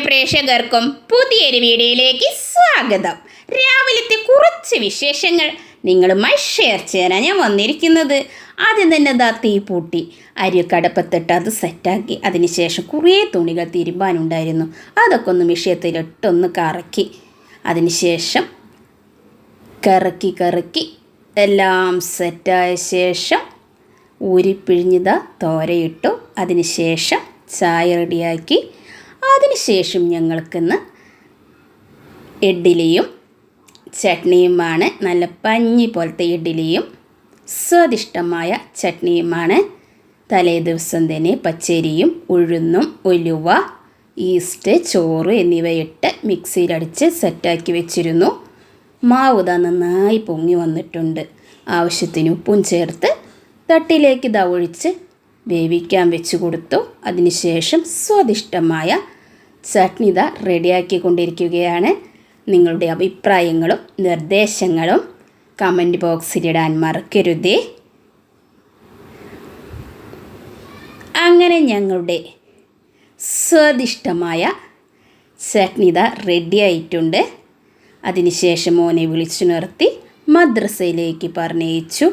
പ്രേക്ഷകർക്കും പുതിയൊരു വീഡിയോയിലേക്ക് സ്വാഗതം. രാവിലത്തെ കുറച്ച് വിശേഷങ്ങൾ നിങ്ങളുമായി ഷെയർ ചെയ്യാനാണ് ഞാൻ വന്നിരിക്കുന്നത്. ആദ്യം തന്നെ തീ പൂട്ടി അരിയൊക്കെ അടുപ്പത്തിട്ട് അത് സെറ്റാക്കി. അതിനുശേഷം കുറേ തുണികൾ തിരുമ്പാനുണ്ടായിരുന്നു. അതൊക്കെ ഒന്ന് മിഷ്യത്തിലിട്ടൊന്ന് കറക്കി. അതിനുശേഷം കറക്കി എല്ലാം സെറ്റായ ശേഷം ഊരിപ്പിഴിഞ്ഞിതാ തോരയിട്ടു. അതിനുശേഷം ചായ റെഡിയാക്കി. അതിനുശേഷം ഞങ്ങൾക്കിന്ന് ഇഡ്ഡലിയും ചട്നിയുമാണ്. നല്ല പഞ്ഞി പോലത്തെ ഇഡ്ഡലിയും സ്വാദിഷ്ടമായ ചട്നിയുമാണ്. തലേ ദിവസം തന്നെ പച്ചരിയും ഉഴുന്നും ഉലുവ ഈസ്റ്റ് ചോറ് എന്നിവയിട്ട് മിക്സിയിലടിച്ച് സെറ്റാക്കി വെച്ചിരുന്നു. മാവ് നന്നായി പൊങ്ങി വന്നിട്ടുണ്ട്. ആവശ്യത്തിന് ഉപ്പും ചേർത്ത് തട്ടിലേക്ക് ഒഴിച്ച് വേവിക്കാൻ വെച്ച് കൊടുത്തു. അതിനുശേഷം സ്വാദിഷ്ടമായ ചട്നി റെഡിയാക്കിക്കൊണ്ടിരിക്കുകയാണ്. നിങ്ങളുടെ അഭിപ്രായങ്ങളും നിർദ്ദേശങ്ങളും കമൻറ്റ് ബോക്സിലിടാൻ മറക്കരുതേ. അങ്ങനെ ഞങ്ങളുടെ സ്വാദിഷ്ടമായ ചട്നി റെഡിയായിട്ടുണ്ട്. അതിനുശേഷം മോനെ വിളിച്ചു നിർത്തി മദ്രസയിലേക്ക് പറഞ്ഞയച്ചു.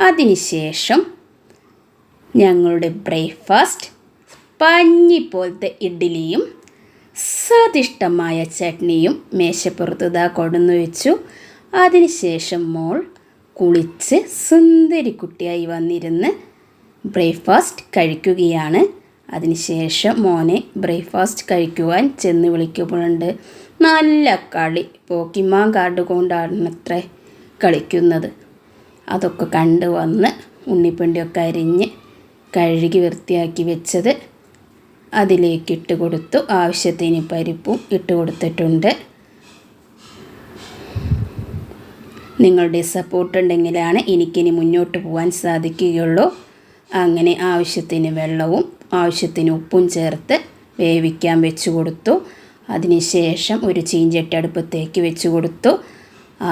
അതിനുശേഷം ഞങ്ങളുടെ ബ്രേക്ക്ഫാസ്റ്റ് പഞ്ഞി പോലത്തെ ഇഡ്ഡലിയും സ്വാദിഷ്ടമായ ചട്നിയും മേശപ്പുറത്ത് കൊണ്ടുവന്ന് വെച്ചു. അതിനുശേഷം മോൾ കുളിച്ച് സുന്ദരി കുട്ടിയായി വന്നിരുന്ന് ബ്രേക്ക്ഫാസ്റ്റ് കഴിക്കുകയാണ്. അതിനുശേഷം മോനെ ബ്രേക്ക്ഫാസ്റ്റ് കഴിക്കുവാൻ ചെന്ന് വിളിക്കുമ്പോഴുണ്ട് നല്ല കളി. പോക്കിമാൻ കാർഡ് കൊണ്ടാണത്രേ കളിക്കുന്നത്. അതൊക്കെ കണ്ട് വന്ന് ഉണ്ണിപ്പിണ്ടിയൊക്കെ അരിഞ്ഞ് കഴുകി വൃത്തിയാക്കി വെച്ചത് അതിലേക്ക് ഇട്ട് കൊടുത്തു. ആവശ്യത്തിന് പരിപ്പും ഇട്ട് കൊടുത്തിട്ടുണ്ട്. നിങ്ങളുടെ സപ്പോർട്ട് ഉണ്ടെങ്കിലാണ് എനിക്കിനി മുന്നോട്ട് പോകാൻ സാധിക്കുകയുള്ളൂ. അങ്ങനെ ആവശ്യത്തിന് വെള്ളവും ആവശ്യത്തിന് ഉപ്പും ചേർത്ത് വേവിക്കാൻ വെച്ച് കൊടുത്തു. അതിനുശേഷം ഒരു ചീഞ്ചട്ടി അടുപ്പത്തേക്ക് വെച്ച് കൊടുത്തു.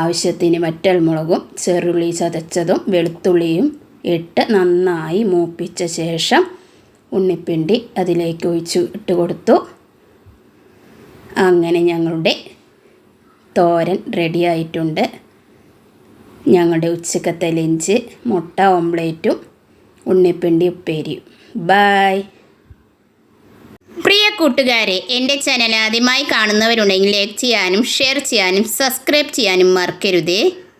ആവശ്യത്തിന് വറ്റൽമുളകും ചെറുള്ളി ചതച്ചതും വെളുത്തുള്ളിയും ഇട്ട് നന്നായി മൂപ്പിച്ച ശേഷം ഉണ്ണിപ്പിണ്ടി അതിലേക്ക് ഇട്ട് കൊടുത്തു. അങ്ങനെ ഞങ്ങളുടെ തോരൻ റെഡിയായിട്ടുണ്ട്. ഞങ്ങളുടെ ഉച്ചക്കത്തെ ലഞ്ച് മുട്ട ഓംലേറ്റും ഉണ്ണിപ്പിണ്ടി ഉപ്പേരിയും. ബായ്. പ്രിയ കൂട്ടുകാരെ, എൻ്റെ ചാനൽ ആദ്യമായി കാണുന്നവരുണ്ടെങ്കിൽ ലൈക്ക് ചെയ്യാനും ഷെയർ ചെയ്യാനും സബ്സ്ക്രൈബ് ചെയ്യാനും മറക്കരുതേ.